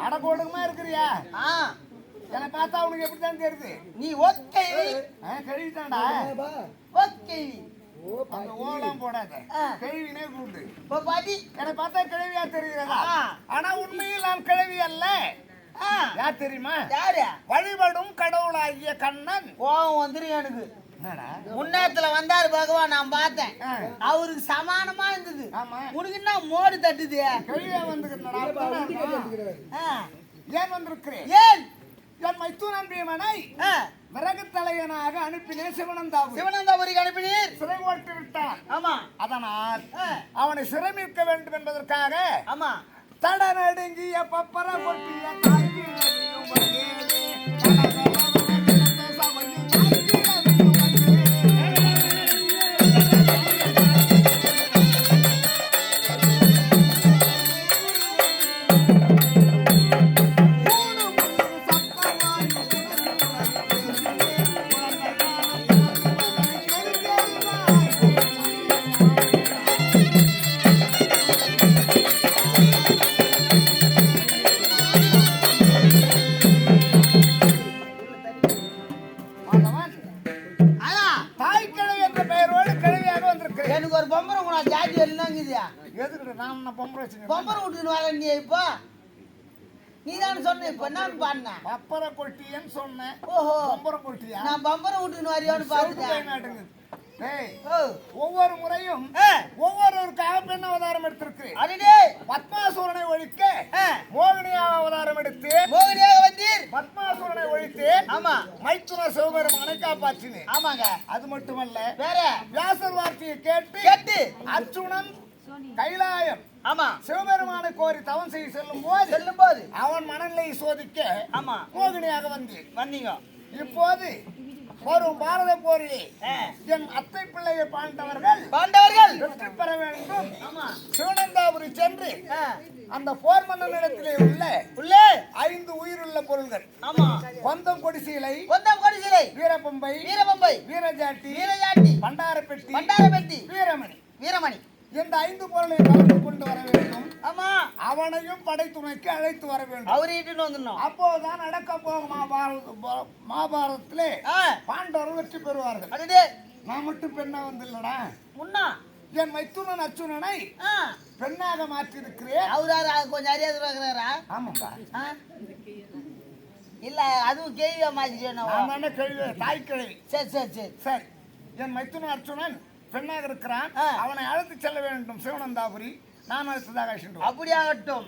அடக்கோடமா இருக்கிறியா? என்னை பார்த்தா உனக்கு எப்படித்தான் தெரியுது? நீ ஓகே கழுவிட்டான்டா. ஓகே அந்த ஓலாம் போடாத, கிழவினே கூப்பிடு. பாட்டி என்னை பார்த்தா கிழவியா தெரிகிறதா? ஆனா உண்மையில் நான் கிழவி அல்ல. யார் தெரியுமா? யாரு? வழிபடும் கடவுளாகிய கண்ணன். கோவம் வந்துரு எனக்கு. முன்னேத்துல வந்தாரு பகவான், நான் பார்த்தேன். அவருக்கு சமானமா இருந்தது. உனக்கு என்ன மோடு தட்டுது? ஏன் வந்திருக்கிறேன்? ஏன் என் மைத்துனன் பீமனை விறகு தலைவனாக அனுப்பினேன். சிவனந்தாபுரிக்கு அனுப்பினீர். சிறை ஓட்டு விட்டான். ஆமா. அதனால் அவனை சிறை மீட்க வேண்டும் என்பதற்காக ஆமா தட நடுங்கிய பப்பர கொட்டிய பொம்பரை விட்டுன்னு வர நீ இப்போ நீதான் சொன்ன இப்ப நான் பாடின பப்பரை கொட்டியன்னு சொன்னேன். ஓஹோ பம்பரை கொட்டியா? நான் பம்பரை விட்டுன்னு வரியோன்னு பாத்துட்டேன். ஒவ்வொரு முறையும் ஒவ்வொருவருக்காக பெண் அவதாரம் எடுத்திருக்கிறேன். அதுடே பத்மாசுரனை ஒழிக்க மோகினியாக அவதாரம் எடுத்து மோகினியாக வந்தீர். பத்மாசுரனை ஒழித்து ஆமா மைத்துன சிவபெருமானை காப்பாற்றினேன். ஆமாங்க. அது மட்டுமல்ல, வேற வியாசர் வார்த்தையை கேட்டு கேட்டு அர்ஜுனன் கைலாயம் ஆமா சிவபெருமானை கோரி தவம் செய்ய செல்லும் போது அவன் மனநிலையை சோதிக்க ஆமா மோகினியாக வந்தீங்க. இப்போது வரும் பாரத போரிலே என் அத்தை பிள்ளையை பாண்டவர்கள் வெற்றி பெற வேண்டும். சிவனந்தாபுரி சென்று அந்த போர் மன்னனிடத்திலே உள்ள 5 உயிருள்ள பொருள்கள் கொந்தம் கொடிசீலை வீரபம்பை வீரஜாட்டி பண்டாரப்பெட்டி வீரமணி இந்த 5 பொருளை கலந்து கொண்டு வர வேண்டும். ஆமா அவனையும் படைத்துணைக்கு அழைத்து வர வேண்டும். அவரிட்டு வந்துடணும். அப்போதான் நடக்க போகும் மகாபாரதத்திலே பாண்டவர்கள் வெற்றி பெறுவார்கள். அதுடே நான் மட்டும் பெண்ணா வந்துள்ளடா. முன்னா என் மைத்துனன் அர்ஜுனனை பெண்ணாக மாற்றி இருக்கிறேன். அவராரு கொஞ்சம் அறியாது இருக்கிறாரா? ஆமாப்பா. இல்ல அதுவும் கேள்வியா மாத்திட்டேன். கேள்வி தாய் கிழவி. சரி என் மைத்துனன் அர்ஜுனன் பெண்ணாக இருக்கிறான். அவனை அழைத்து செல்ல வேண்டும் சிவனந்தாபுரி. நான் அடுத்ததாக சென்றோம். அப்படியாகட்டும்.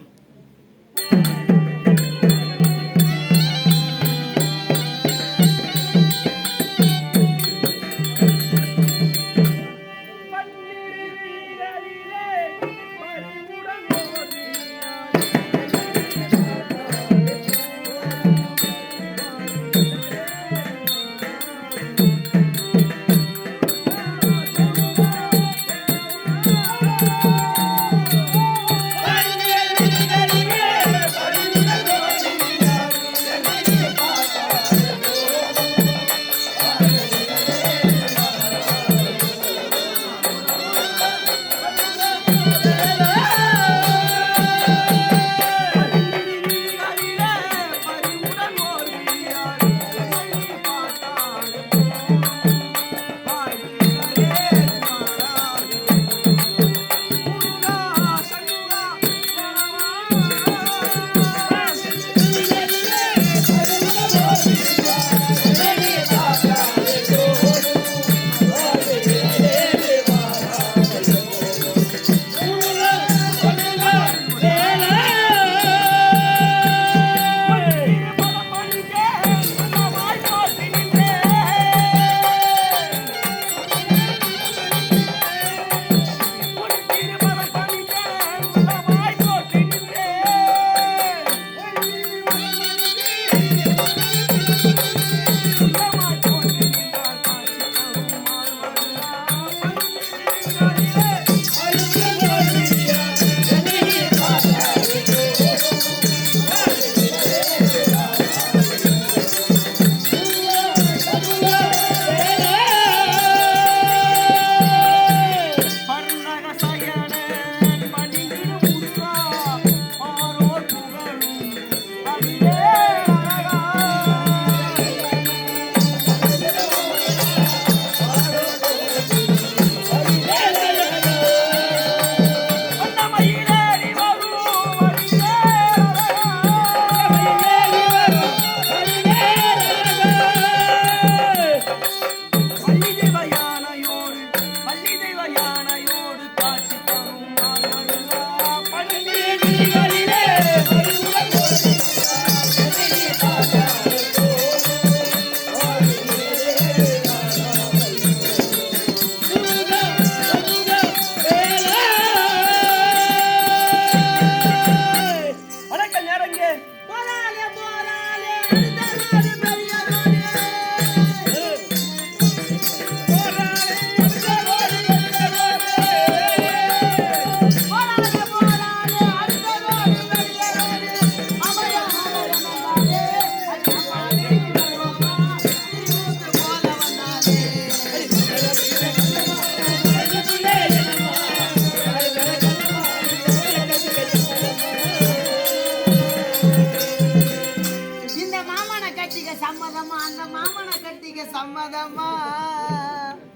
சம்மதமா அந்த மாமனை கட்டிக்க சம்மதமா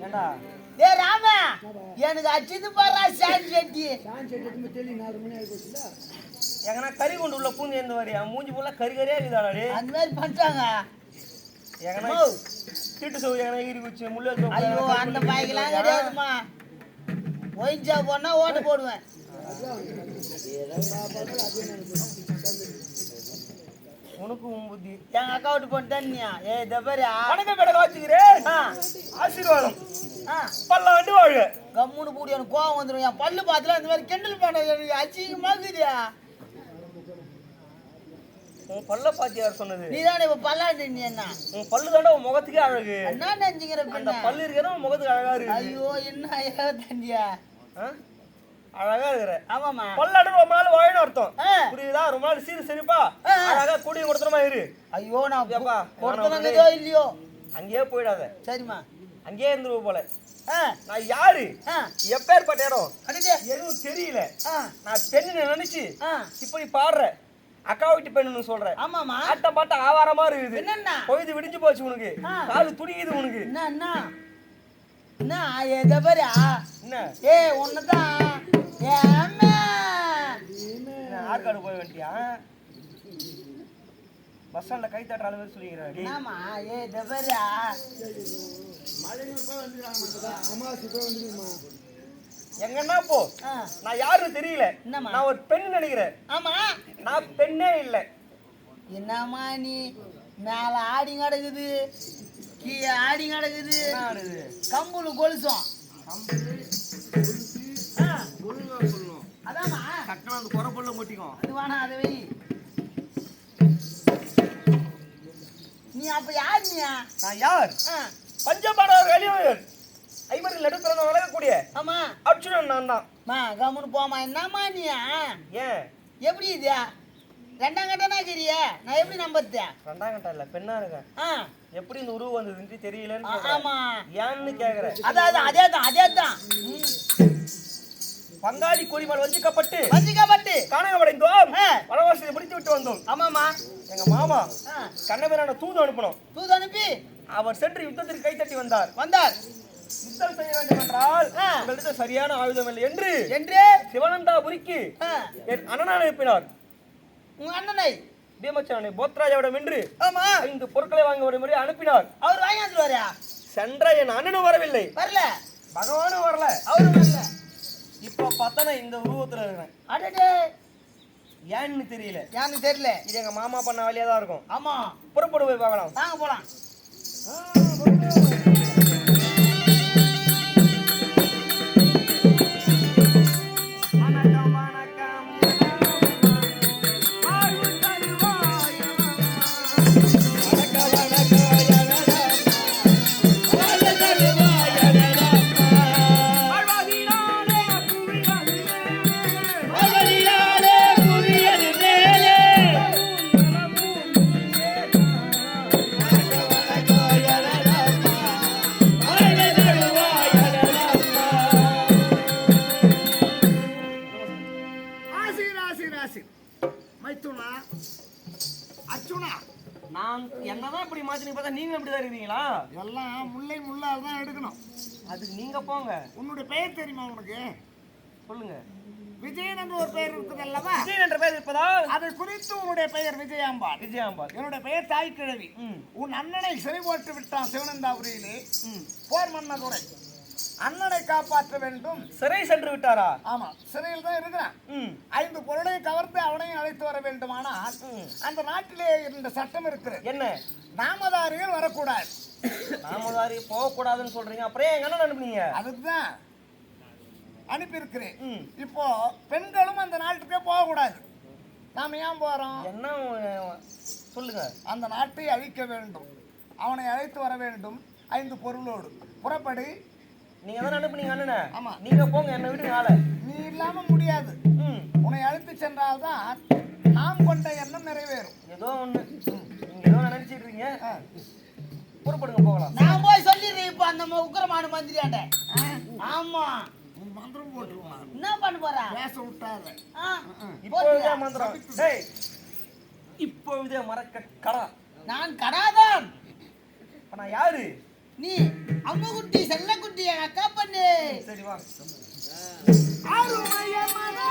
ஏண்டா டேய் ராம எனக்கு அச்சிது பாரா சான் செட்டி எங்கன்னா கறி கொண்டு உள்ள பூந்து எந்த வரையா மூஞ்சி போல கறி கறியா இருக்குதாடா அந்த மாதிரி பண்ணிட்டாங்க எங்கன்னா தீட்டு சோறு எங்கன்னா ஈரி குச்சி முள்ள ஐயோ அந்த பாய்க்கெல்லாம் கிடையாதுமா ஒயின்சா போனா ஓட்டு போடுவேன் உனக்கு உன் புத்தி எங்க அக்கௌண்ட் போட்டேன்னியா ஏய் தபரியா வணக்கம் கடை வாச்சுக்கிறேன் ஆசீர்வாதம் பல்லாண்டு வாழ்க கம்முன்னு பூடி எனக்கு கோவம் வந்துடும் என் பல்லு பார்த்துல இந்த மாதிரி கிண்டல் பண்ண எனக்கு அசிங்கமாக்குதியா உன் பல்ல பாத்தி யார் சொன்னது நீ தானே இப்ப பல்லாண்டு நீ என்ன உன் பல்லு தாண்டா உன் முகத்துக்கே அழகு என்ன நினைச்சுக்கிற அந்த பின்ன பல்லு இருக்கிறதா உன் முகத்துக்கு அழகா இருக்கு ஐயோ என்ன ஐயா தண்டியா அழகா இருக்கிற ஆமாமா பல்லாண்டு ரொம்ப நாள் வாழணும் அர்த்தம் ஆ. புரியுதா ரொம்ப நாள் சீரு சரிப்பா ஆ. அழகா கூடிய கொடுத்துறமா இரு ஐயோ நான் ஏப்பா, பொறுத்தனோ இல்லையோ அங்கேயே போயிடாத சரிம்மா அங்கேயே இருந்துருவ போல ஆ நான் யாரு ஆ எப்பேற்பட்ட இடம் அடடே எதுவும் தெரியல ஆ நான் பெண்ணு நினைச்சு ஆ இப்படி பாடுற அக்கா வீட்டு பெண்ணுன்னு சொல்றேன் ஆமாமா ஆட்ட பாட்ட ஆவாரமா இருக்குது என்னன்னா பொழுது விடிஞ்சு போச்சு உனக்கு ஆ. காலு துடிக்குது உனக்கு என்ன ஏ தபரியா என்ன ஏ ஒண்ணுதான் ஏம்மா ஆற்காடு போய் வேண்டியா பஸ் ஸ்டாண்ட்ல கை தட்டுற அளவு சொல்லிக்கிறாடி என்னம்மா ஏ தபரியா எங்கன்னா போ ஆ நான் யாருன்னு தெரியல என்னம்மா? நான் ஒரு பெண் நினைக்கிறேன் ஆமா நான் பெண்ணே இல்ல என்னம்மா நீ மேல ஆடி கிடக்குது கீழே ஆடி கிடக்குது என்ன ஆடுது? கம்புல கொலுசும் ஆ, அதாம்மா டக்குனு அந்த குறை பொருளை கொட்டிக்கும் அது வேணா அதை வை நீ அப்ப யார் நீ நான் யார் ஆ, பஞ்சபாடவர் வெளியூர் ஐவரில் நடுப்பிறந்த வளரக்கூடிய ஆமா அர்ஜுனன் நான் தான் மா கம்முன்னு போமா என்னம்மா நீ ஏன் எப்படி இது ரெண்டாம் கட்டனா சரியா நான் எப்படி நம்பத்தேன் ரெண்டாம் கட்டம் இல்ல பெண்ணா இருக்கேன் ஆ எப்படி இந்த உருவம் வந்ததுன்னு தெரியலன்னு ஆ, சொல்றேன். ஆமா ஏன்னு கேக்குறேன் அதான் அதேதான் பங்காளி கொடிமால் வஞ்சிக்கப்பட்டு வஞ்சிக்கப்பட்டு காணகமடைந்தோம் ஆ. வனவாசத்தை முடித்து விட்டு வந்தோம் ஆமாமா எங்க மாமா ஆ, கண்ணபிரான தூது அனுப்பணும் தூது அனுப்பி அவர் சென்று யுத்தத்திற்கு கைத்தட்டி வந்தார் வந்தார் யுத்தம் செய்ய வேண்டும் என்றால் ஆ. உங்களிடத்தில் சரியான ஆயுதம் இல்லை என்று என்று சிவனந்தாபுரிக்கு ஆ, என் அண்ணனை அனுப்பினார் உங்க அண்ணனை பீமச்சரனை போத்ராஜாவிடம் என்று ஆமா 5 பொருட்களை வாங்க ஒரு முறை அனுப்பினார் அவர் வாங்கி வந்துருவாரா சென்ற என் அண்ணனும் வரவில்லை வரல பகவானும் வரல அவரும் வரல இப்ப பார்த்தா இந்த உருவத்துல இருக்கிறேன் அடடே ஏன்னு தெரியல யான்னு தெரியல இது எங்க மாமா பண்ண வேலையா தான் இருக்கும் ஆமா புறப்படு போய் பார்க்கலாம் வாங்க போலாம் வணக்கம் வணக்கம் ராசி ராசி ராசி மைத்துனா அர்ச்சுனா நான் என்னதான் இப்படி மாத்தி பார்த்தா நீங்க இப்படிதான் இருக்கீங்களா எல்லாம் முல்லை முள்ளால் தான் எடுக்கணும். அதுக்கு நீங்க போங்க உன்னுடைய பெயர் தெரியுமா உனக்கு? சொல்லுங்க விஜயன் என்று ஒரு பெயர் இருக்குது அல்லவா? விஜயன் என்ற பெயர் இருப்பதால் அதை குறித்து உன்னுடைய பெயர் விஜயாம்பாள். விஜயாம்பாள் என்னுடைய பெயர் தாய் கிழவி. உன் அண்ணனை சிறை போட்டு விட்டான் சிவனந்தாபுரியிலே போர் மன்னதுரை. அண்ணனை காப்பாற்ற வேண்டும். சிறை சென்று விட்டாரா? ஆமா, சிறையில் தான் இருக்கிறான். 5 பொருளை கவர்ந்து அவனையும் அழைத்து வர வேண்டுமானால் அந்த நாட்டிலே இந்த சட்டம் இருக்கிறது. என்ன? நாமதாரிகள் வரக்கூடாது. நாமதாரி போகக்கூடாதுன்னு சொல்றீங்க, அப்புறம் எங்க அண்ணன் அனுப்புனீங்க? அதுதான் அனுப்பி இருக்கிறேன். இப்போ பெண்களும் அந்த நாட்டுக்கே போகக்கூடாது. நாம ஏன் போறோம்? என்ன சொல்லுங்க. அந்த நாட்டை அழிக்க வேண்டும், அவனை அழைத்து வர வேண்டும் 5 பொருளோடு. புறப்படு. நீங்க தான் அனுப்புனீங்க அண்ணனை. ஆமா, நீங்க போங்க, என்ன விடுங்க ஆளை. நீ இல்லாம முடியாது. உன்னை அழைத்து சென்றால்தான் நாம் கொண்ட எண்ணம் நிறைவேறும். ஏதோ ஒண்ணு நீங்க ஏதோ நினைச்சிட்டு இருக்கீங்க, புறப்படுங்க போகலாம். நான் போய் சொல்லிடுறேன் இப்ப அந்த உக்கிரமான மந்திரியாண்ட. ஆமா, நீ மந்திரம் போட்டுருவான். என்ன பண்ண போறா? பேச விட்டாத. இப்பொழுதே மந்திரம். டேய், இப்பொழுதே மறக்க கடா. நான் கடாதான். நான் யாரு? நீ அம்முக்குட்டி செல்லக்குட்டி என் அக்கா பண்ணு. சரி வா. அருமைய மகளே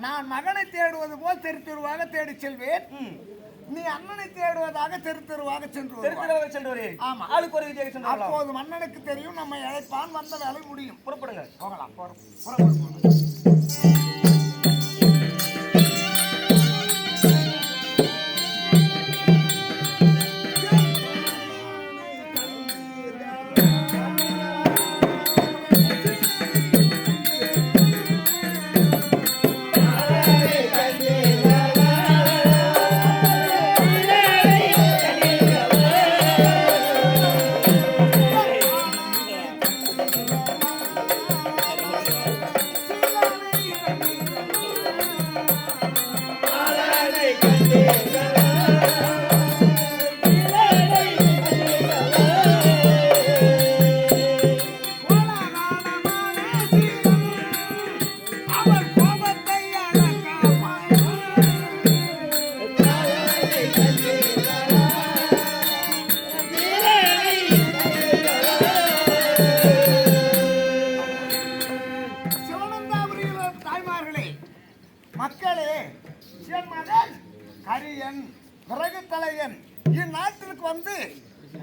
நான் மகனை தேடுவது போல் தெரு தெருவாக தேடி செல்வேன். நீ அண்ணனை தேடுவதாக தெரு தெருவாக சென்று ஆமா, ஆளுக்கு ஒரு வித்தியாக சென்று அப்போது மன்னனுக்கு தெரியும் நம்ம இழைப்பான் வந்த வேலை முடியும். புறப்படுங்க, போகலாம். மக்களே, என் மகன் கரியன் பிறகு தலையன் இந்நாட்டிற்கு வந்து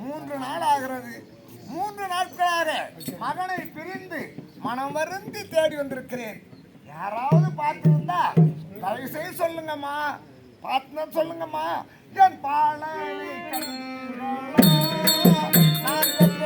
3 நாள் ஆகிறது. 3 நாட்களாக மகனை பிரிந்து மனம் வருந்தி தேடி வந்திருக்கிறேன். யாராவது பார்த்திருந்தா தயவு செய்து சொல்லுங்கம்மா, பார்த்து சொல்லுங்கம்மா. என் பாலனை நான் பெற்ற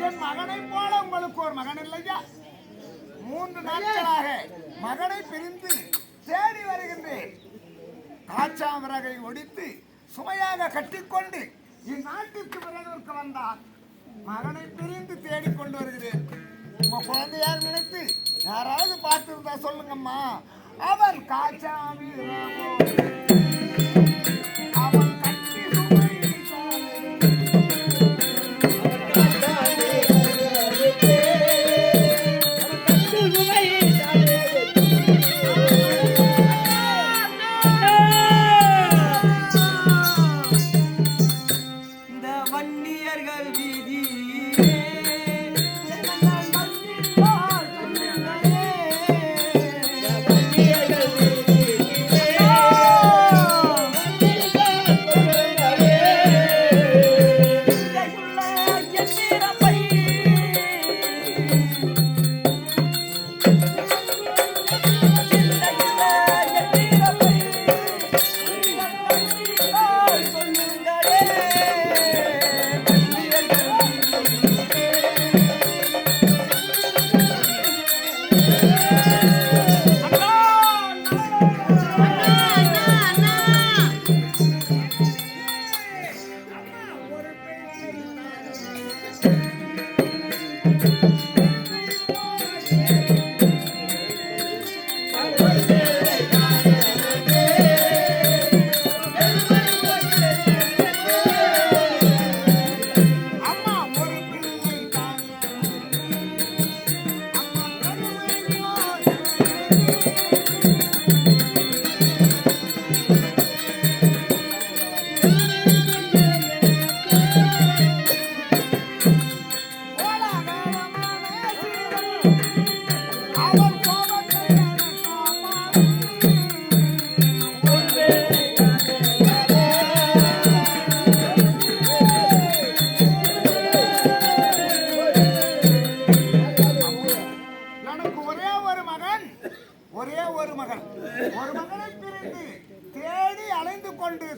என் மகனை போல உங்களுக்கு ஒரு மகன் இல்லையா? 3 நாட்களாக மகனை பிரிந்து தேடி வருகின்றேன். காச்சாமிரகை ஒடித்து சுமையாக கட்டிக்கொண்டு இந்நாட்டிற்கு விரைவிற்கு வந்தார். மகனை பிரிந்து தேடிக்கொண்டு வருகிறேன். உங்க குழந்தை யார் நினைத்து யாராவது பார்த்திருந்தா சொல்லுங்கம்மா. அவன் காச்சாமிரகோ அவன் கட்டி சுமை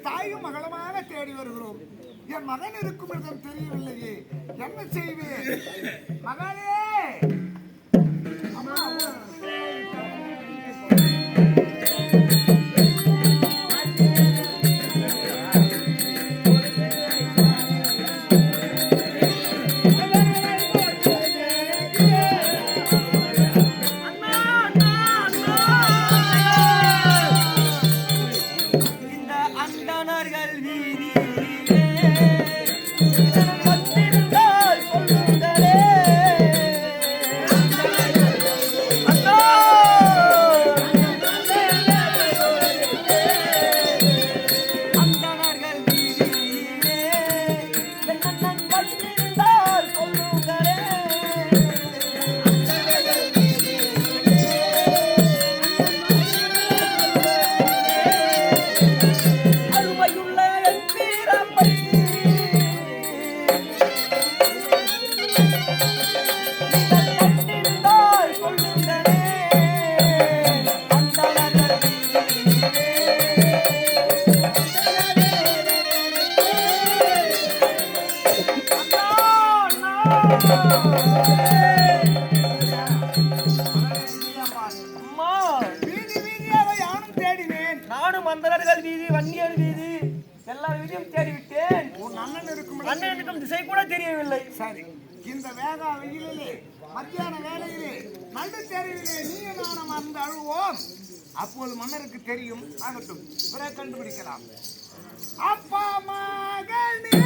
தாயும் மகளுமாக தேடி வருகிறோம். என் மகன் இருக்கும் இடம் தெரியவில்லையே, என்ன செய்வேன்? மகளே மந்தரர்கள் வீதி, வன்னியர் வீதி, எல்லா வீதியும் தேடிவிட்டேன். அண்ணனுக்கும் திசை கூட தெரியவில்லை. சரி, இந்த வேகா வெயிலிலே மத்தியான வேலையிலே நடு தெருவிலே நீ நானும் அந்த அழுவோம். அப்போது மன்னருக்கு தெரியும். ஆகட்டும், பிறகு கண்டுபிடிக்கலாம். அப்பா மகனே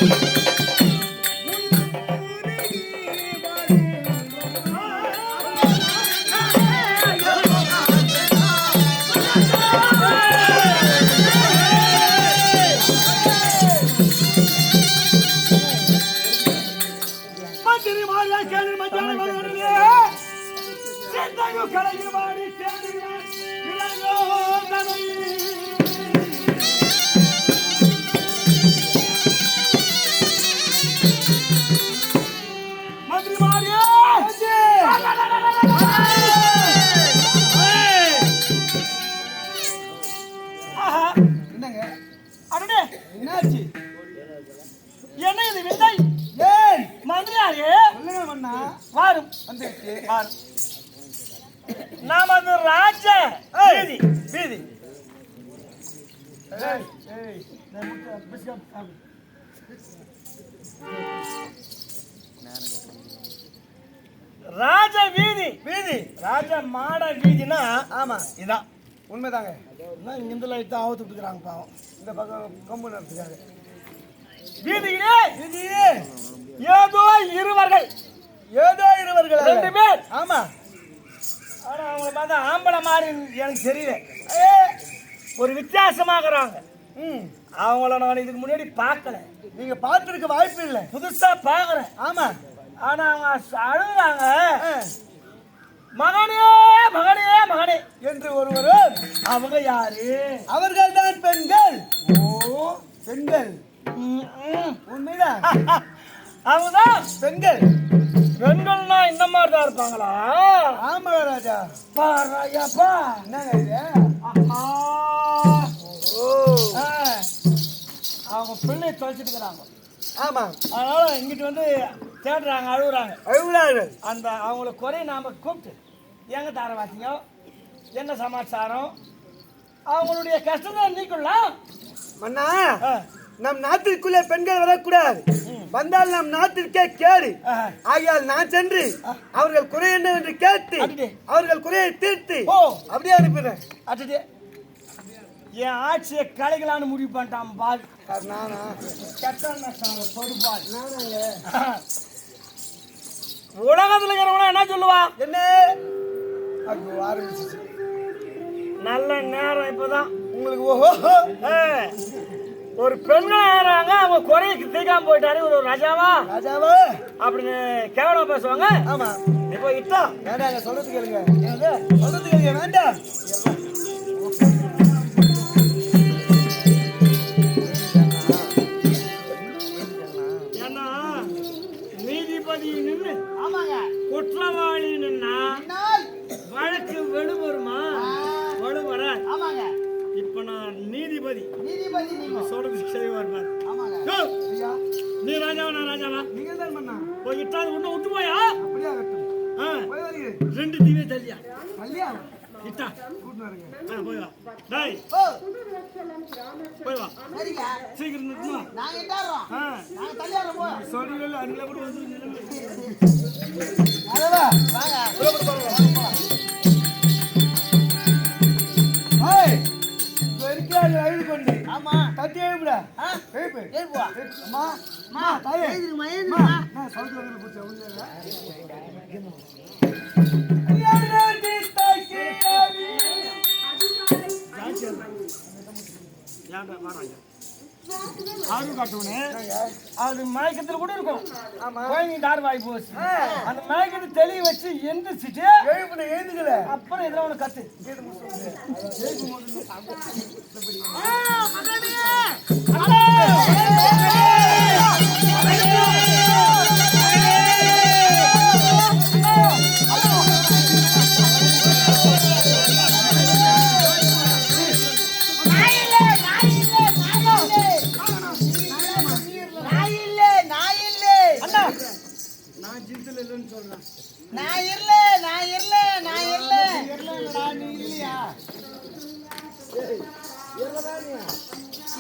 Thank you. மந்திரி மாறியா கேள்வி மஞ்சான மகனே செந்தகு கலையில் வாடி தேடுகிறார் இளையோ தனை மந்திரி மாறியா என்னங்க அடடே என்னாச்சு? என்ன இது விந்தை ஏன் மந்திரியாரே சொல்லுங்க மன்னா. வாரும் வந்துருச்சு. வாரும் நமது ராஜ வீதி வீதி ஏய் ஏய் நான் முட்டை பிஸ்கட் சாப்பிடு. ராஜ வீதி வீதி ராஜ மாட வீதினா ஆமா இதான் உண்மைதாங்க. இந்த லைட் தான் அவுத்து விட்டுக்கிறாங்க பாவம் இந்த பக்கம் கொம்பு நடத்துக்காரு. வீதியிலே இது ஏதோ இருவர்கள் ஏதோ இருவர்கள் ரெண்டு பேர் ஆமா. ஆனா அவங்கள பார்த்தா ஆம்பளை மாதிரி எனக்கு தெரியல ஒரு வித்தியாசமாகறாங்க அவங்கள நான் இதுக்கு முன்னாடி பார்க்கல. நீங்க பார்த்திருக்க வாய்ப்பு இல்லை. புதுசா பார்க்கறேன். ஆமா. ஆனா அவங்க அழுகுறாங்க மகனே மகனே மகனே என்று ஒருவர். அவங்க யாரு? அவர்கள் தான் பெண்கள். ஓ பெண்கள் உண்மைதான். அவங்கதான் பெண்கள். பெண்கள்னா இந்த மாதிரி தான் இருப்பாங்களா? ஆமா ராஜா. பாராயப்பா என்னங்க இது? அவங்க பிள்ளையை தொலைச்சிட்டு இருக்கிறாங்க. ஆமா. அதனால இங்கிட்டு வந்து தேடுறாங்க, அழுகுறாங்க. அழுகுறார்கள். அந்த அவங்கள குறைய நாம கூப்பிட்டு எங்க தார வாசிங்க, என்ன சமாச்சாரம், அவங்களுடைய கஷ்டத்தை நீக்கலாம். மன்னா நம் நாட்டிற்குள்ளே பெண்கள் வரக்கூடாது. வந்தால் நம் நாட்டிற்கே கேடு. ஆகையால் நான் சென்று அவர்கள் குறை என்ன என்று கேட்டு அவர்கள் குறையை தீர்த்து அப்படியே அனுப்பிடுறேன். அட்டே என் ஆட்சியை கலைகளான்னு முடிவு பண்ணிட்டான் பால். நானா பொதுப்பால் உலகத்துல இருக்கிறவங்க என்ன சொல்லுவா? என்ன ஆரம்பிச்சு நல்ல நேரம் இப்பதான் உங்களுக்கு. ஓஹோ. ஒரு பெண்கள் ஆகிறாங்க, அவங்க குறைக்கு தீக்காம போயிட்டாரு. ஒரு ராஜாவா ராஜாவா அப்படின்னு கேவலம் பேசுவாங்க. ஆமா. இப்போ இட்டா வேண்டாங்க, சொல்றது கேளுங்க. சொல்றது கேளுங்க. வேண்டாம். ஏன்னா நீதிபதி நின்று ஆமாங்க குற்றவாளி நின்னா வழக்கு வலுவருமா? வலுவர. ஆமாங்க. இப்ப நான் நீதிபதி. நீதிபதி நீங்க சொல்றது சரிவா இருப்பார். ஆமாங்க. நீ ராஜாவா நான் ராஜாவா? நீங்க தான் பண்ணா. போய் இட்டாது ஒண்ணு விட்டு போயா? அப்படியே ஆகட்டும். போய் வரீங்க. ரெண்டு தீவே தள்ளியா தள்ளியா இட்டா கூட்டு வரீங்க. போய் வா. டேய் போய் வா. சரிங்க. சீக்கிரம் நிறுத்து வா. நாங்க இட்டாரோம். நாங்க தள்ளியாரோம். போ. சொல்றீங்க அங்கல கூட வந்து அதவா வாங்க. ஏய் வெறிக்கால ஐடு கொண்டு. ஆமா. தட்டி எழுப்புடா. எழுப்பு. எழுப்புவா. அம்மா. அம்மா தாயே. எழுதுமா எழுதுமா. நான் சொல்றது வந்து புடிச்ச உள்ளல. யாரடி தாக்கி ஆவி. யாரா வராங்க. ஆறு காட்டுவனே அது மயக்கத்துல கூட இருக்கும். ஆமா. போய் நீ தார் வாய் போச்சு. அந்த மயக்கத்தை தெளிய வச்சு எந்திரிச்சிட்டு எழுப்புன எழுந்துக்கல. அப்புறம் இதெல்லாம் உனக்கு கத்து. நான் ஜித்துல இல்லைன்னு சொல்றேன். நான் இல்ல நீ இல்லையா?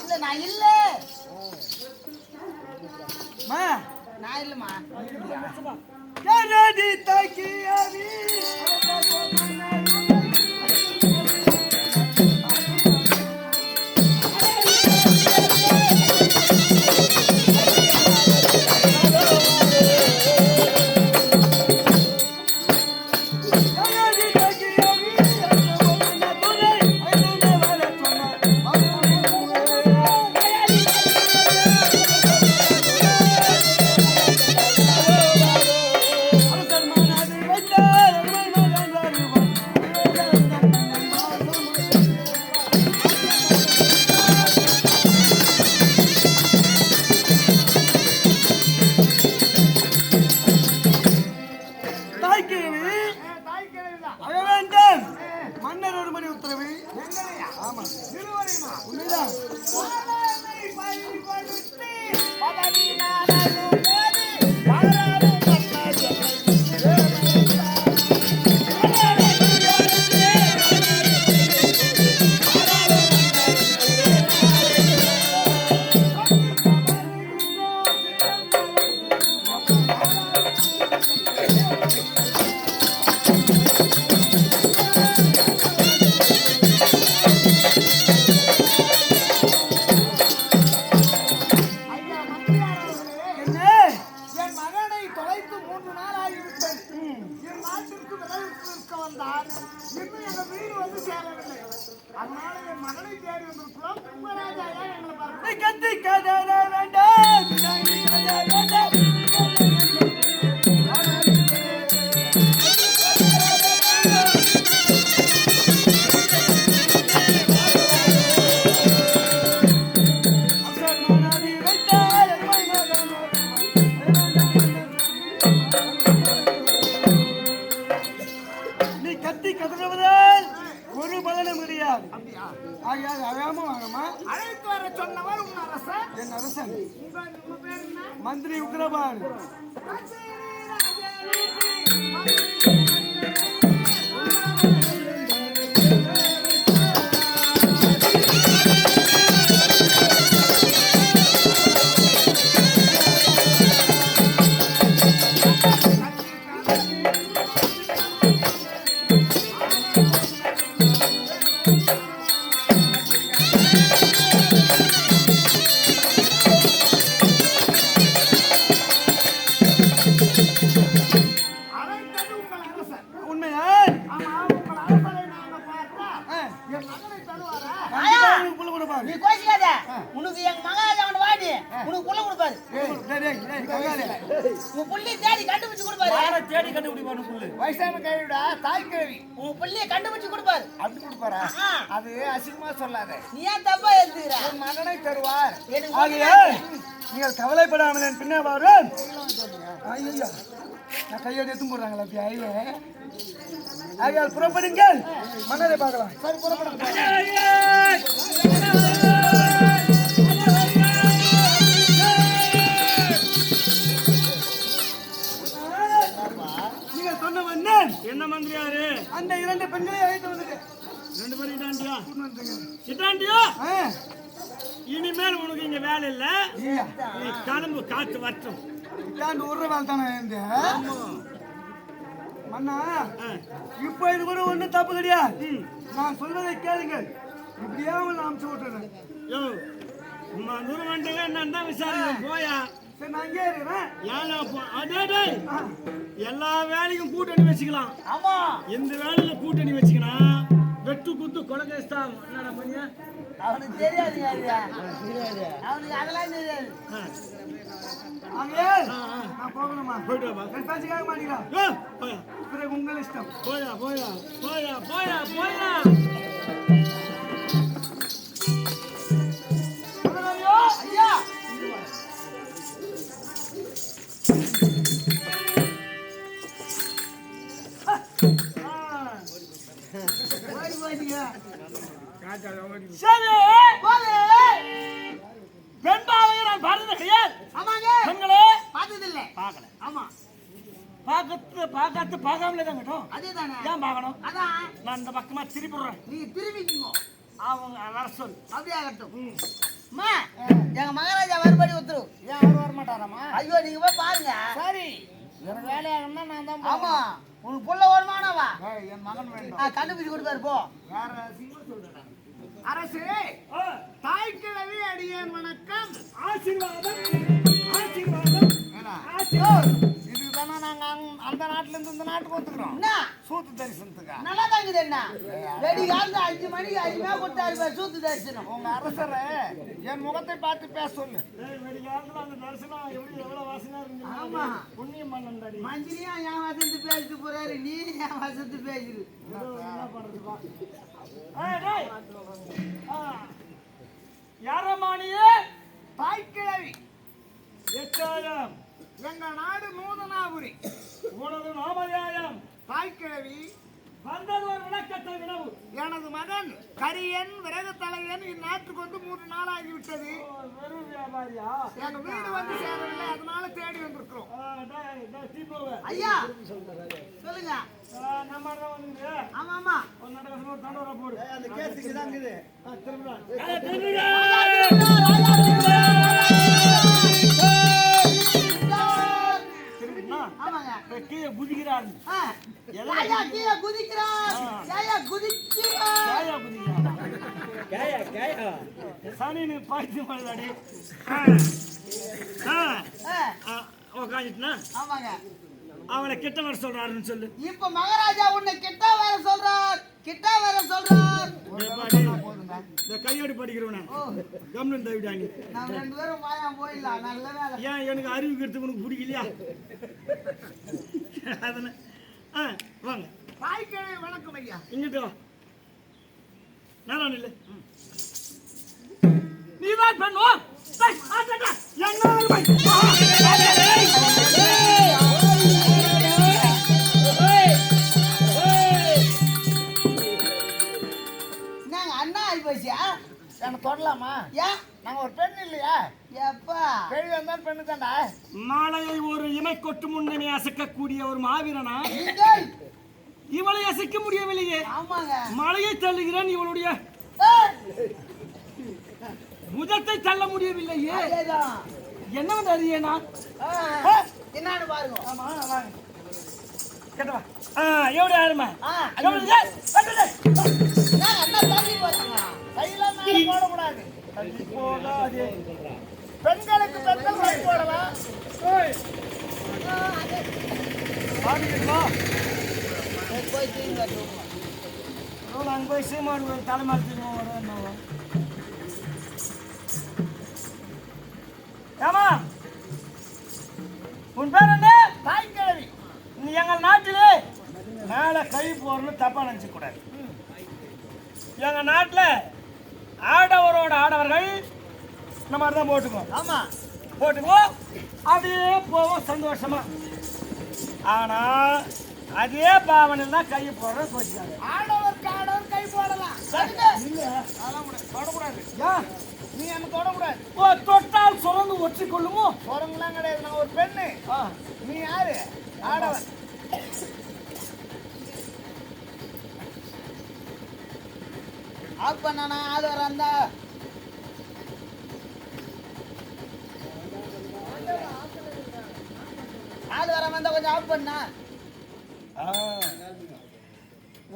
இல்ல நான் இல்ல. மா நான் இல்லமா. யாரடி தாக்கி ஆவி. 3 நாள் ஆகிவிட்டது. என் நாட்டிற்கு விரைவிற்கு வந்தார். இன்னும் எங்க வீடு வந்து சேரவில்லை. அதனால என் மகனை தேடி வந்திருக்கிறோம். உங்களால் ஐயா எங்களை பார்க்க கத்தி கதற வேண்டாம். நீ கத்தி கதறுவதால் ஒரு பலனும் கிடையாது. அப்படியா? ஆகையால் அழாம வாங்கம்மா. அழைத்து வர சொன்னவர் உன் அரசன். என் அரசன் உங்க பேர் என்ன? மந்திரி உக்ரபான். அழைத்தது உங்கள் அரசன். உண்மையா? ஆமா, உங்கள் அரசனை நாங்க பார்த்தா என் மகனை தருவாரா? புள்ள கொடுப்பாரு. நீ கோச்சிக்காத. உனக்கு எங்க மகாராஜா அவன் வாடி உனக்கு புள்ள கொடுப்பாரு. உன் புள்ளைய தேடி கண்டுபிடிச்சு கொடுப்பாரு. யாரை தேடி கண்டுபிடிப்பானு சொல்லு. வயசான கேள்விடா, தாய் கேள்வி. உன் புள்ளைய கண்டுபிடிச்சு கொடுப்பாரு. அப்படி கொடுப்பாரா? அது அசிங்கமா சொல்லாத. நீ ஏன் தப்பா எழுதுகிற? என் மகனை தருவார். எனக்கு ஆகையால் நீங்கள் கவலைப்படாமல் என் பின்னே வரும். ஐயோ, நான் கையோடு எடுத்து போடுறாங்களா அப்படி ஐயே. ஆகையால் புறப்படுங்கள், மன்னரை பார்க்கலாம். சரி, புறப்படுங்க. நீங்கள் சொன்ன வந்தேன். என்ன மந்திரியாரு? அந்த 2 பெண்களை அழைத்து வந்துட்டேன். 2 பேரும் இட்டாண்டியா? கூட்டிட்டு வந்துட்டேங்க. இட்டாண்டியா? ஆ, இனிமேல் உனக்கு இங்க வேலை இல்ல. ஐயா, நீ கிளம்பு, காத்து வரட்டும். இதாண்டு ஒரு வேலை தானே இருந்தேன். மன்னா, இப்போ இது கூட ஒன்றும் தப்பு கிடையாது. நான் சொல்வதை கேளுங்கள். இப்படியே அவங்களை அமுச்சு விட்டுறேன். யோ, உமா தூரம் வந்துட்டங்க என்னன்னு விசாரிக்க போயா. சரி, நான் இங்கே இருக்கிறேன். ஏன்னா அதே டேய், எல்லா வேலைக்கும் கூட்டணி வச்சுக்கலாம். ஆமா. இந்த வேலையில கூட்டணி வச்சுக்கணும். வெட்டு குத்து கொலகேஸ்தா என்னடா பண்ணியா? அவனுக்கு தெரியாது யாரு. அவனுக்கு அதெல்லாம் தெரியாது. ஆகையால் நான் போகணுமா? போயிட்டு வா. என் பேச்சு கேட்க மாட்டீங்களா? யோ, போயா பிறகு உங்கள் இஷ்டம். போயா போயா போயா போயா போயா. ஐயா ஓடி போயிட்டீங்க. சரி, போலே. பெண்பாவையை நான் பார்த்தது கிடையாது. ஆமாங்க. பெண்களே பார்த்தது இல்ல. பார்க்கல. ஆமா. பார்க்காமலே தான் கேட்டோம். அதேதானே. ஏன் பார்க்கணும்? அதான் நான் இந்த பக்கமா திருப்பிடுறேன். நீ திரும்பிக்குங்க. அவங்க அரசன் அப்படியே ஆகட்டும். அம்மா, எங்க மகாராஜா மறுபடி உத்தரவு. ஏன் அவர் வர மாட்டாராமா? ஐயோ நீங்க போய் பாருங்க. சரி, ஒரு வேலையாகணும்னா நான் தான் ஆமா, போகணும். உனக்கு புள்ள வருமானவா? என் மகன் வேண்டும். கண்டுபிடிச்சு கொடுப்பாரு போ. வேற அசிங்கமா சொல்றேன். அரசே, தாய் கிழவி அடியேன் வணக்கம். ஆசீர்வாதம் ஆசீர்வாதம் ஏடா, ஆசீர்வாதம். இதுக்கு தானே நாங்க அந்த நாட்டுல இருந்து இந்த நாட்டுக்கு வந்துக்கிறோம். என்ன சூத்து தரிசனத்துக்கா. நல்லா தாங்குது என்ன? வெடி காலத்து 5 மணிக்கு 5 மேல கொடுத்தாரு பாரு சூத்து தரிசனம். உங்க அரசரை என் முகத்தை பார்த்து பேச சொல்லு. வெடி காலத்துல அந்த தரிசனம் எவ்வளவு வாசனையா இருக்கு. ஆமா. புண்ணியம் பண்ணண்டாடி. மஞ்சினியா என் வசந்து பேசிட்டு போறாரு, நீ என் வசந்து பேசுது. என்ன பண்றதுப்பா? ஏய் டேய். யாரம்மா நீ? தாய் கிழவி. எட்டாயிரம். எங்க நாடு நூதனாபுரி. உனது நாமதேயம். தாய் கிழவி, வந்தது ஒரு விளக்கத்தை வினவு. எனது மகன் கரியன் விறகு தலைவன் இந்நாட்டுக்கு வந்து 3 நாள் ஆகிவிட்டது. வெறும் வியாபாரியா? எங்க வீடு வந்து சேரவில்லை, அதனால தேடி வந்திருக்கிறோம். டேய் டேய் தீபோவே. ஐயா சொல்லுங்க. நம்ம தான் வந்து ஆமா ஆமா. ஒரு நடக்கணும் ஒரு தண்டோரா போடு. அந்த கேஸுக்கு தான் இருக்குது. திரும்புடா. திரும்பினா ஆமாங்க. கீழே குதிக்கிறார். ஐயா கீழே குதிக்கிறார். ஐயா குதிக்கிறார். காயா குதிக்கிறார். காயா சனின்னு பாய்ச்சி மாட்டாடி. உக்காந்துட்டுனா ஆமாங்க. அவளை கிட்ட வர சொல்றாருன்னு சொல்லு. இப்ப மகாராஜா உன்னை கிட்ட வர சொல்றார், கிட்ட வர சொல்றார். இந்த கையோடு படிக்கிறவன கம்னு தவிடாங்க. நாம 2 பேரும் வாயா போயிடலாம். நல்ல வேலை. ஏன் எனக்கு அறிவிக்கிறதுக்கு உனக்கு பிடிக்கலையா? அதனால வாங்க. தாய்க்கிழமை வணக்கம் ஐயா. இங்கிட்டு வா. நேரம் இல்லை. நீதான் பண்ணுவா. என்னங்க அண்ணா ஆகி போச்சியா? எனக்கு தொடலாமா? ஏன் நாங்க ஒரு பெண் இல்லையா? எப்பா கேள்வி வந்தாலும் பெண்ணு தாண்டா. மாலையை ஒரு இமை கொட்டு முன்னமே அசைக்கக்கூடிய ஒரு மாவீரனா நீங்கள் இவளை அசைக்க முடியவில்லையே. ஆமாங்க. மலையை தள்ளுகிறேன், இவளுடைய புதத்தை தள்ள முடியவில்லையே. அதேதான். என்ன அறியேனா? என்னன்னு பாருங்க. ஆமா வாங்க. கேட்டவா. எவ்வளவு யாருமா? என்னங்க அண்ணா தள்ளி போறாங்க. கையெல்லாம் மேல போடக்கூடாது. போகாதே. பெண்களுக்கு பெண்கள் கை போடலாம். பாருங்கப்பா. போய் தீங்க தூங்க. அங்க போய் சீமானு தலைமாத்திங்க வரணும். ஏமா உன் பேர் என்ன? தாய்க்கிழவி. நீ எங்கள் நாட்டிலே மேலே கை போறன்னு தப்பா நினைச்ச கூடாது. எங்க நாட்டில் ஆடவரோட ஆடவர்கள் இந்த மாதிரி தான் போட்டுக்குவோம். ஆமா போட்டுக்குவோம், அப்படியே போவோம் சந்தோஷமா. ஆனா அதே பாவனையில் தான் கை போடுறது போச்சுக்காங்க. ஆடவருக்கு ஆடவர் கை போடலாம். இல்ல அதெல்லாம் தொடக்கூடாது. ஏன் நீ எனக்கு தொடக்கூடாது. தொட்டால் சுரந்து ஒற்றி கொள்ளுமோ? போறங்களாம் கிடையாது. நான் ஒரு பெண்ணு. நீ யாரு? ஆடவர். ஆஃப் பண்ணானா ஆதவர் அந்த ஆள் வர வந்தா கொஞ்சம் ஆஃப் பண்ணா.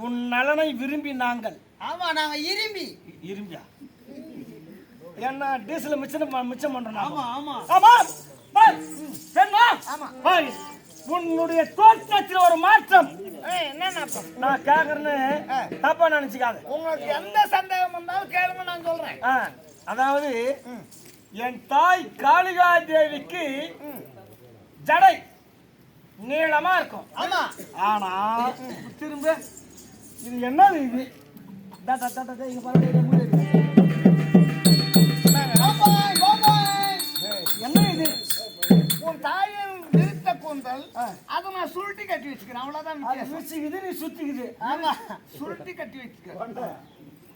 உன் நலனை விரும்பி நாங்கள் ஆமா நாங்க இரும்பி இரும்பியா என்ன டீசல் மிச்சம் பண்றோம். ஆமா ஆமா ஆமா பாய். பெண்ணா? ஆமா. பாய், உன்னுடைய தோற்றத்தில் ஒரு மாற்றம். என்ன நான் கேக்குறேன்னு தப்பா நினைச்சுக்காத. உங்களுக்கு எந்த சந்தேகம் வந்தாலும் கேளுங்க, நான் சொல்றேன். அதாவது என் தாய் காளிகா தேவிக்கு ஜடை நீளமா இருக்கும். ஆமா ஆனா திரும்ப இது என்னது? இது இங்க பாருங்க. கோபாய், கோபாய். என்ன இது? உன் தாயின் விருத்த கூந்தல் அதை நான் சுருட்டி கட்டி வச்சுக்கிறேன். அவ்வளவுதான் அது வித்தியாசம். சுத்திக்குது, நீ சுத்திக்குது. ஆமா சுருட்டி கட்டி வச்சுக்கிறேன்.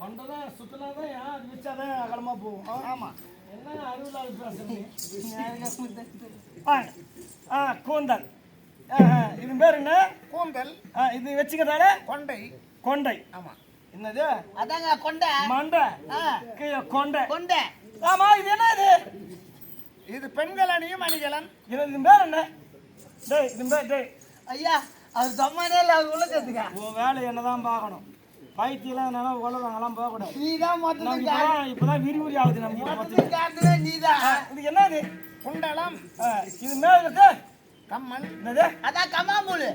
கொண்டதான் சுத்தினாதான் அது வச்சாதான் அகலமா போகும். ஆமா என்ன அறுபதாவது கூந்தல். இது பேர் என்ன? கூந்தல். இது வச்சுக்கிறதால கொண்டை. கொண்டை. ஆமா என்னது? அதாங்க கொண்டை. மண்டை. கொண்டை. கொண்டை. ஆமா இது என்ன? இது இது பெண்கள் அணியும் அணிகலன். இது பேர் என்ன? டேய் இது பேர் டேய் ஐயா அவர் சம்மானே இல்ல அவர் உள்ள கத்துக்க. உன் வேலை என்னதான் பார்க்கணும். பைத்தியெல்லாம் என்னன்னா உலகங்களாம் போகக்கூடாது. நீதான் மொத்தத்துக்கு இப்பதான் விரிவுரி ஆகுது நம்ம. காட்டுவே நீதான். இது என்னது? குண்டலம். இது மேல இருக்கு கம்மல். என்னது? அதான் கமாமூலு.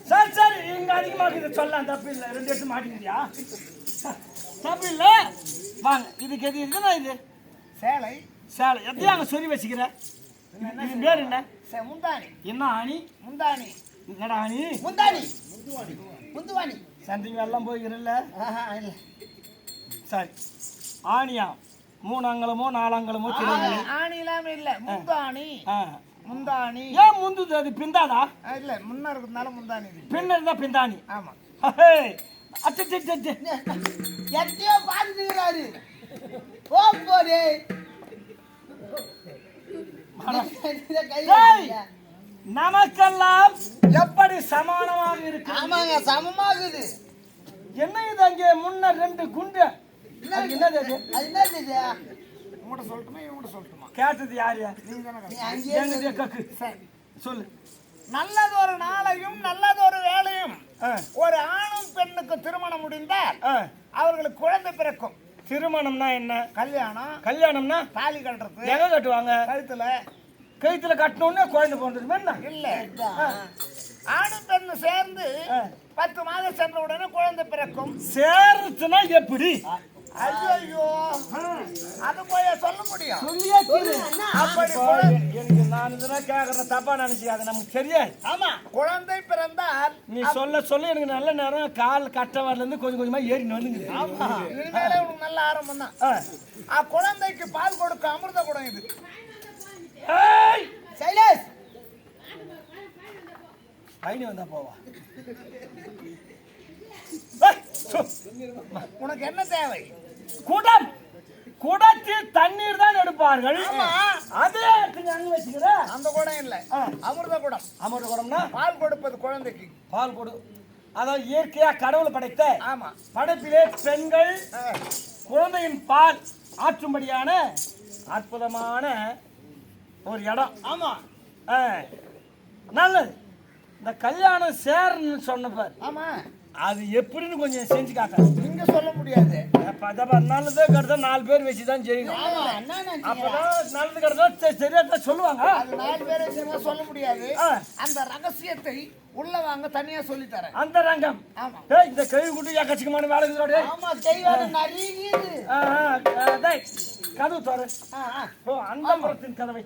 சரி சரி, இங்க அதிகமா இதை சொல்லலாம், தப்பு இல்லை. 2 எடுத்து மாட்டிக்கிறியா? தப்பு இல்ல. வாங்க, இதுக்கு எது இருக்குன்னா இது சேலை. சேலை எத்தையும் அங்க சொல்லி வச்சுக்கிற. இது பேர் என்ன? முந்தாணி. என்ன ஆணி? முந்தாணி. என்னடா ஆணி? முந்தாணி. முந்துவாணி. சந்திங்க எல்லாம் போய்கிறல்ல. இல்ல சரி, ஆணியா 3 அங்கலமோ 4 அங்கலமோ தெரியும். ஆணி இல்லாம இல்ல, முந்தாணி. முந்தாணி. ஏன் முந்துது? அது பிந்தாதா? இல்ல முன்ன இருக்கிறதுனால முந்தாணி. பின்ன இருந்தா பிந்தாணி. ஆமா. எத்தையோ பாத்துக்கிறாரு. ஓ போடே. நமக்கெல்லாம் எப்படி சமானமாக இருக்கு? ஆமாங்க சமமாகுது. என்ன இது? அங்கே முன்ன 2 குண்டு. அது என்னது? அது என்னது இது? உங்கள்கிட்ட சொல்லட்டுமா இவங்கள்ட்ட சொல்லட்டுமா? கேட்டது யாரு? நீங்க தானே. நீ அங்கேயே கக்கு. சொல்லு. நல்லதொரு நாளையும் நல்லதொரு வேலையும் ஒரு ஆணும் பெண்ணுக்கு திருமணம் முடிந்தால் அவர்களுக்கு குழந்தை பிறக்கும். திருமணம்னா என்ன? கல்யாணம். கல்யாணம்னா தாலி கட்டுறது. எங்க கட்டுவாங்க? கழுத்துல. கயித்துல கட்டணும்னே குழந்தை பிறந்தது என்ன இல்ல ஆணும் பெண்ணும் சேர்ந்து 10 மாதம் சென்ற உடனே குழந்தை பிறக்கும். சேர்த்துனா எப்படி? ஐயோ அது போய் சொல்ல முடியும். அப்படி எனக்கு நான் இதெல்லாம் கேட்கறேன் தப்பா நினைச்சு அது நமக்கு தெரியாது. ஆமா குழந்தை பிறந்தால் நீ சொல்ல சொல்ல எனக்கு நல்ல நேரம் கால் கட்டவாடுல இருந்து கொஞ்சம் கொஞ்சமா ஏறி வந்துங்குது. ஆமா இனிமேலே உனக்கு நல்ல ஆரம்பம் தான். குழந்தைக்கு பால் கொடுக்க அமிர்த குடம் இது. சைலேஷ் பையனி வந்தா போவா. உனக்கு என்ன தேவை? குடம் குடத்தில் தண்ணீர் தான் எடுப்பார்கள். அதே அங்க வச்சுக்கிற அந்த குடம் இல்ல அமிர்த குடம். அமிர்த குடம்னா பால் கொடுப்பது குழந்தைக்கு. பால் கொடு அதாவது இயற்கையா கடவுளை படைத்த ஆமா படைப்பிலே பெண்கள் குழந்தையின் பால் ஆற்றும்படியான அற்புதமான ஒரு இடம். ஆமா நல்லது. இந்த கல்யாணம் சேர்ன்னு சொன்னப்பார். ஆமா அது எப்படின்னு கொஞ்சம் செஞ்சு காட்டுறேன். நீங்க சொல்ல முடியாது. நல்லதே கருதா 4 பேர் வச்சுதான் செய்யணும். அப்பதான் நல்லது கருதா சரியா சொல்லுவாங்க. அது 4 பேர் வச்சு சொல்ல முடியாது. அந்த ரகசியத்தை உள்ள வாங்க தனியா சொல்லி தரேன். அந்த ரங்கம் இந்த கை குட்டி கட்சிக்கமான வேலை இருக்குது. ஆமா செய்வாரு நரிங்குது. கதவு தோறு அந்த புறத்தின் கதவை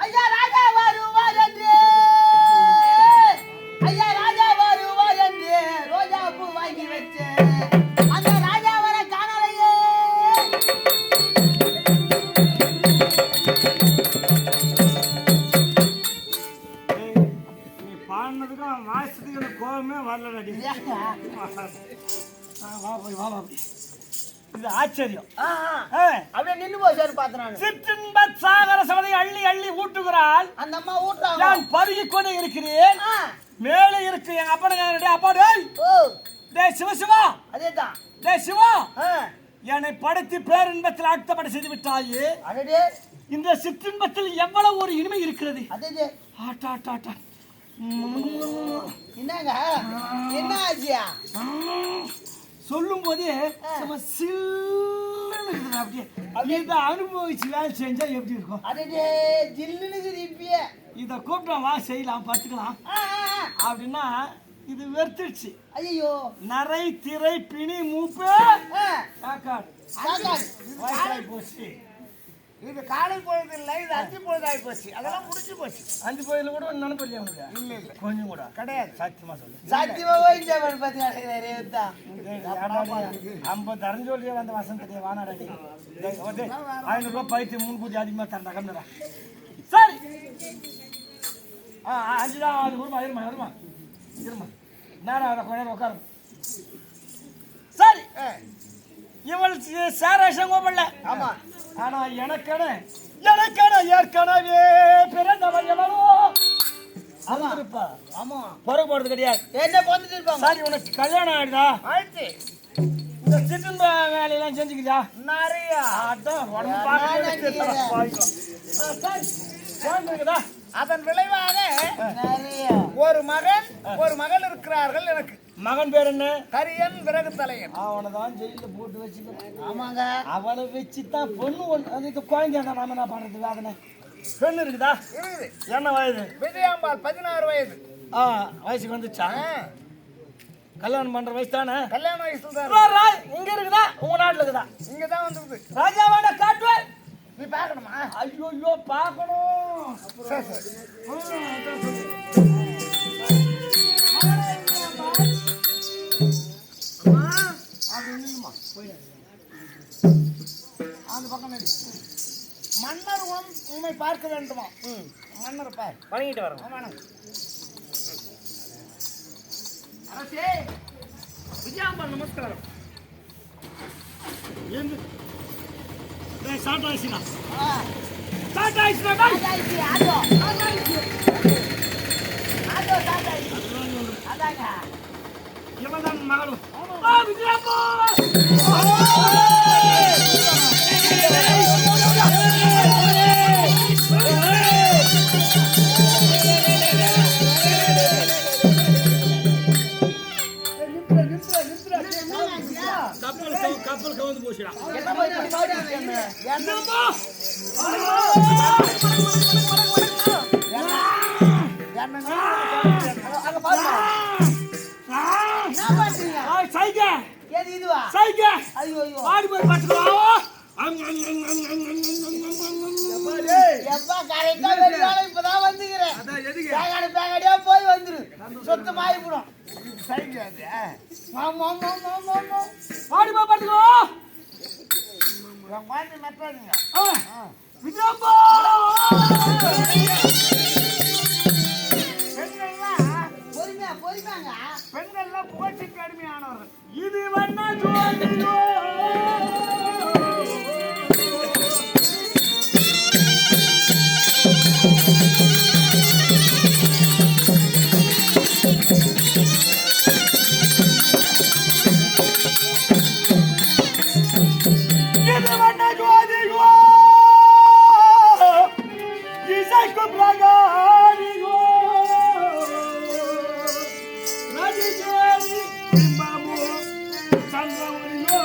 ஐயா ராஜா வருவார் என்று ஐயா ராஜா வருவார் என்று ரோஜா பூ வாங்கி வச்சேன். அந்த ராஜா வர காணலையே. நீ பாடினதுக்கும் வாசத்துக்கு எனக்கு கோபமே வரலடி. இது ஆச்சரியம். அப்படியே நின்று போச்சு பார்த்தேன். சிற்றின்ப சாகர சபதை அள்ளி அள்ளி ஊட்டுகிறாள். அந்த அம்மா ஊட்டுறாங்க. நான் பருகி கொண்டு இருக்கிறேன். மேலே இருக்கு எங்க அப்பனுக்கு. அப்பா டே சிவசிவா அதேதான். டே சிவா என்னை படைத்து பேரின்பத்தில் அடுத்தபடி செய்து விட்டாயே. அடடே இந்த சிற்றின்பத்தில் எவ்வளவு ஒரு இனிமை இருக்கிறது. அதே ஆட்டா ஆட்டா ஆட்டா என்னங்க என்ன ஆச்சியா சொல்லும் போதே அப்படியே இதை அனுபவிச்சு வேலை செஞ்சா எப்படி இருக்கும்? அதே ஜில்லுன்னு இப்பயே இதை கூப்பிட்டா வா செய்யலாம் பார்த்துக்கலாம் அப்படின்னா இது வெறுத்துடுச்சு. ஐயோ நரை திரை பிணி மூப்பு காக்காடு வயசாகி போச்சு. இது காலை பொழுது இல்லை, இது 5 பொழுதாகி போச்சு. அதெல்லாம் முடிஞ்சு போச்சு. 5 பொழுதுல கூட நினைப்பு இல்லையா உனக்கு? இல்ல இல்ல கொஞ்சம் கூட கிடையாது. சத்தியமா சொல்லு. சத்தியமா போயிடுச்சா பார்த்தீங்கன்னா 50 அறிஞ்சொல்லியே வந்த வசந்தத்தையே வானாடாடி 500 ரூபாய் பைத்து 3 கோடி அதிகமாக தரண்டா கம்மிடா. சரி 5 தான் அது வருமா இருமா நேரம் அதை கொஞ்ச நேரம் உட்காரும். சரி இவள் சாரேஷன் கோபல்ல. ஆமா ஆனா எனக்கென ஏற்கனவே பிறந்தவள் எவளோ ஆமா இருப்பா. ஆமா பிறகு போறது கிடையாது. என்ன வந்துட்டு இருப்பாங்க. சரி உனக்கு கல்யாணம் ஆயிடுதா? ஆயிடுச்சு. இந்த சிட்டுந்த வேலையெல்லாம் செஞ்சுக்கிறியா? நிறையா. அதான் உடம்பு பார்க்க அதன் விளைவாக நிறைய ஒரு மகள் இருக்கிறார்கள் எனக்கு. மகன் பேர் என்ன? கரியன் விறகு தலையன். அவனை தான் ஜெயில போட்டு வச்சுக்கிறேன். ஆமாங்க அவனை வச்சுதான் பொண்ணு ஒன்று அது குழந்தை தான் நாம என்ன பண்றது? வேதனை பெண்ணு இருக்குதா? இருக்குது. என்ன வயது? விஜயாம்பாள் 16 வயது. வயசுக்கு வந்துச்சா? கல்யாணம் பண்ற வயசு தானே? கல்யாண வயசுல தான். இங்க இருக்குதா? உங்க நாட்டுல இருக்குதா? இங்கதான் வந்துருது. ராஜாவான காட்டுவேன். நீ பாக்கணுமா? ஐயோ பார்க்கணும். அந்த பக்கம் மன்னர் உண்மை பார்க்க வேண்டுமா? மன்னர் பார் வணங்கிட்டு வரோம். அரசே விஜயாம்பா நமஸ்காரம். ఏంది రే సాట్ ఆయిసినా సాట్ ఆయిసినా ஆட்டோ அதாங்க ఇవదన్ మగలు ఆ విజయాంబా பூசிடா. என்ன பண்ணி பாடாத என்னம்மா? அங்க பாருங்க என்ன பண்றீங்க சைக்க ஏது இதுவா சைக்க ஐயோ ஐயோ பாடி போய் பாத்துக்கோ. எப்பா கரெக்டா வெளியால இப்பதான் வந்துக்கிறேன். பேகாடியா போய் வந்துரு சொத்தமாயி போடும். பாடி போய் பாத்துக்கோ. விஜயம்பா பொறுமையா பொறுமையாங்க பெண்கள்லாம் புகழ்ச்சிக்கு அடிமையானவர்கள். இது வண்ண ஜோதியோ. இது வண்ண ஜோதியோ. இசைக்கு பிரகாரியோ. ராஜேஸ்வரி பிம்பமோ சந்திரமணியோ.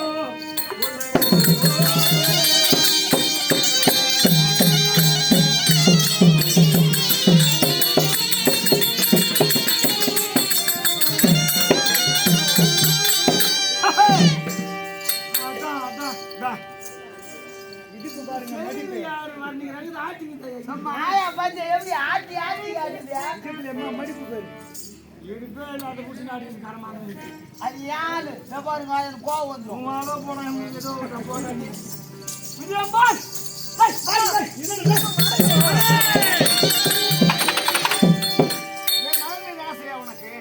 மாயா பாத்து எப்படி ஆட்டி ஆட்டி ஆடுது அது யாரு பாருங்க அது கோவம் வந்துடும். என் மகன் ஆசையா உனக்கு?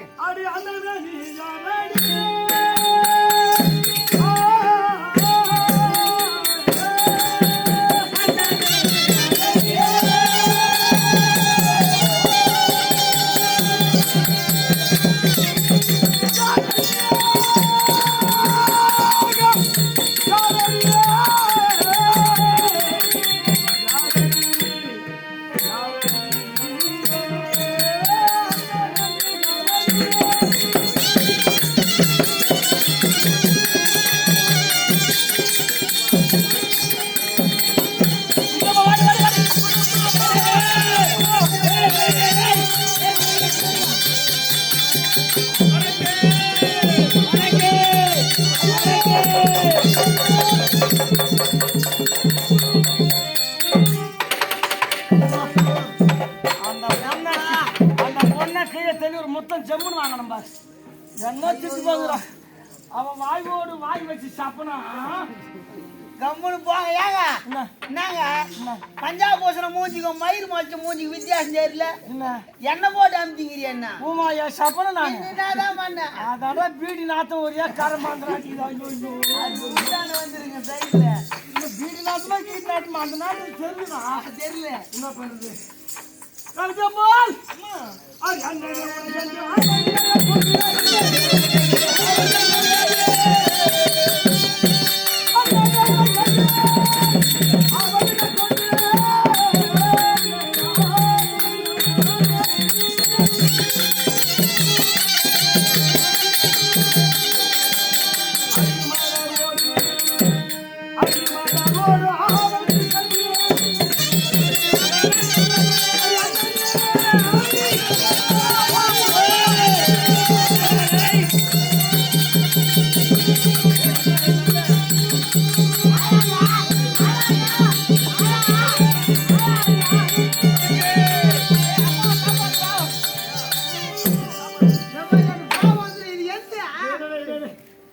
மொத்தம் ஜம்முன்னு வாங்கணும் பாரு. என்ன திட்டு போகுறான் அவன் வாய்வோடு வாய் வச்சு சாப்பினா. கம்முன்னு போங்க ஏங்க என்னங்க பஞ்சாப் பூசண மூஞ்சிக்கும் மயிர் மொழிச்ச மூஞ்சிக்கு வித்தியாசம் தெரியல. என்ன போட்டு அமுத்திங்கிறிய என்ன ஊமாயா சாப்பிட நான் என்னதான் பண்ண அதோட பீடி நாத்தம் ஒரே கரமாந்திராட்டி வந்துருங்க சைட்ல பீடி நாத்தமா கீட் நாட்டுமா அந்த நாட்டு தெரியுமா தெரியல என்ன பண்றது. போல்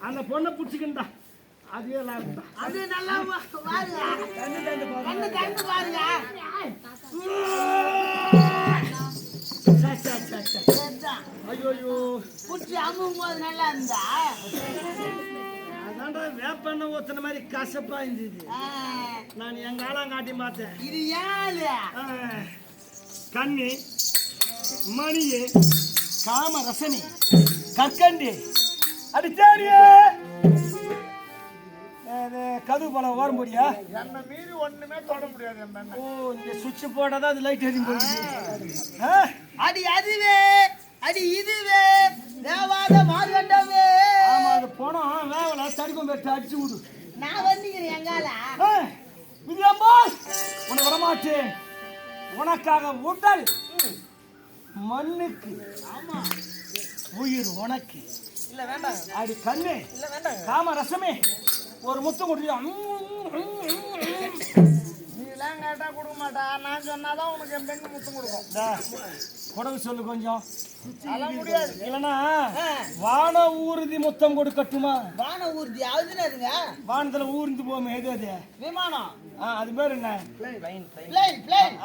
அந்த பொண்ணை புடிச்சுக்கிட்டா அதே லாபம் தான். அது நல்லா பாருங்க கண்ணு கண்ணு பாருங்க ஐயோ புடிச்சு அம்மும் போது நல்லா இருந்தா அதான்டா வேப்பெண்ணெய் ஊத்துன மாதிரி கசப்பா இருந்தது. நான் எங்க ஆளாங்காட்டி பார்த்தேன். இது ஏழு கண்ணி மணியே காம ரசனி கற்கண்டி அடிச்சாரியே கது போல வர முடியா? என்னை மீறி ஒண்ணுமே தொட முடியாது என் பெண்ணை. ஓ இந்த சுவிட்ச் போட்டாதான் அது லைட் எரியும் போகுது. அடி அதுவே அடி இதுவே தேவாத மார்கண்டமே. ஆமா அது போனோம் வேவல தடுக்கும் பெற்று அடிச்சு விடு. நான் வந்து மண்ணுக்காக உடல் மண்ணுக்கு ஆமா உயிர் உனக்கு இல்ல வேண்டாம் அடி கண்ணு இல்ல வேண்டாம் காம ரசமே ஒரு முத்தம் கொடுத்து நீலாம் கேட்டா கொடுக்க மாட்டா நான் சொன்னாதான் உனக்கு என் பெண்ணு முத்தம் கொடுக்கும் உடம்பு சொல்லு கொஞ்சம் அதெல்லாம் முடியாது இல்லைன்னா வான ஊர்தி முத்தம் கொடுக்கட்டுமா வான ஊர்தி அதுங்க வானத்துல ஊர்ந்து போமே எது அது விமானம் அது பேர் என்ன பிளைன்